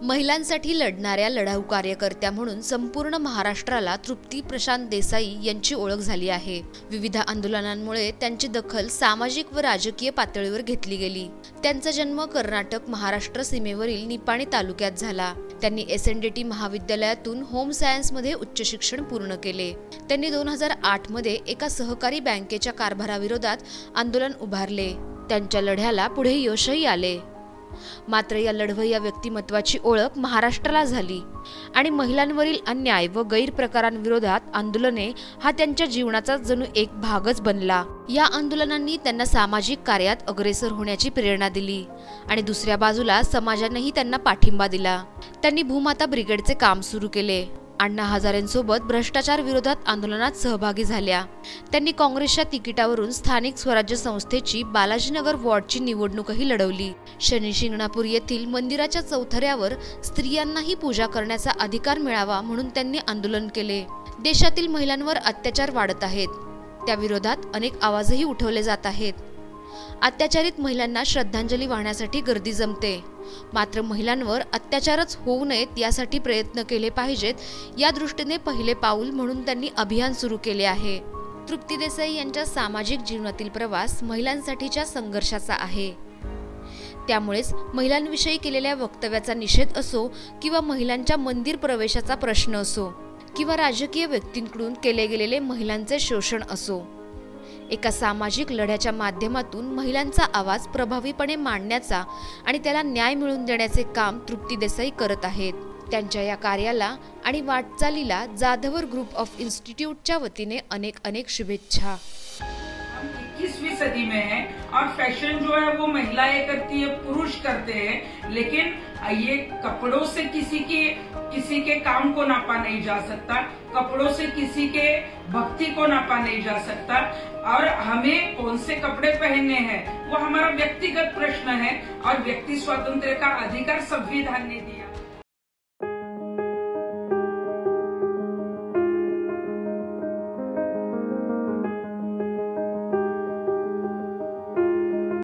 महिलांसाठी लढणाऱ्या लढाऊ कार्यकर्त्या म्हणून संपूर्ण महाराष्ट्राला तृप्ती प्रशांत देसाई यांची ओळख झाली आहे। विविध आंदोलनांमुळे त्यांची दखल सामाजिक व राजकीय पातळीवर घेतली गेली। त्यांचा जन्म कर्नाटक महाराष्ट्र सीमेवरील निपाणी तालुक्यात झाला। त्यांनी SNDT महाविद्यालयातून होम सायन्स मध्ये उच्च शिक्षण पूर्ण केले। त्यांनी 2008 मध्ये एका सहकारी बँकेच्या कारभाराविरोधात आंदोलन उभारले। त्यांच्या लढ्याला पुढे यशही आले। मात्र या लढवय्या व्यक्तिमत्वाची ओळख महाराष्ट्राला झाली आणि महिलांवरील अन्याय व गैरप्रकारांविरोधात आंदोलने हा त्यांच्या जीवनाचा जणू एक भागच बनला। या आंदोलनांनी त्यांना सामाजिक कार्यात अग्रेसर होण्याची प्रेरणा दिली आणि दुसऱ्या बाजूला समाजानेही त्यांना पाठिंबा दिला। त्यांनी भूमाता ब्रिगेडचे काम सुरू केले। अण्णा हजारेंसोबत भ्रष्टाचार विरोधात आंदोलनात सहभागी झाल्या। त्यांनी काँग्रेसच्या तिकिटावरून स्थानिक स्वराज्य संस्थेची बालाजीनगर वॉर्डची निवडणूकही लढवली। शनी शिंगणापूर येथील मंदिराच्या चौथऱ्यावर स्त्रियांनाही पूजा करण्याचा अधिकार मिळावा म्हणून त्यांनी आंदोलन केले। देशातील महिलांवर अत्याचार वाढत आहेत, त्या विरोधात अनेक आवाजही उठवले जात आहेत। अत्याचारित महिलांना श्रद्धांजली वाहण्यासाठी गर्दी जमते, मात्र महिलांवर अत्याचारच होऊ नयेत यासाठी प्रयत्न केले पाहिजेत। या दृष्टीने पहिले पाऊल म्हणून त्यांनी अभियान सुरू केले आहे। तृप्ती देसाई यांच्या सामाजिक जीवनातील प्रवास महिलांसाठीच्या संघर्षाचा आहे। त्यामुळेच महिलांविषयी केलेल्या वक्तव्याचा निषेध असो किंवा महिलांच्या मंदिर प्रवेशाचा प्रश्न असो किंवा राजकीय व्यक्तींकडून केले गेलेले महिलांचे शोषण असो, एका सामाजिक लढ्याच्या माध्यमातून महिलांचा आवाज प्रभावीपणे मांडण्याचा आणि त्याला न्याय मिळवून देण्याचे काम तृप्ती देसाई करत आहेत। त्यांच्या या कार्याला आणि वाटचालीला जाधवर ग्रुप ऑफ इन्स्टिट्यूटच्या वतीने अनेक शुभेच्छा। 21वीं सदी में है और फैशन जो है वो महिलाएं करती है, पुरुष करते हैं, लेकिन ये कपड़ों से किसी के काम को नापा नहीं जा सकता, कपड़ों से किसी के भक्ति को नापा नहीं जा सकता। और हमें कौन से कपड़े पहनने हैं वो हमारा व्यक्तिगत प्रश्न है और व्यक्ति स्वातंत्र्य का अधिकार संविधान ने दिया।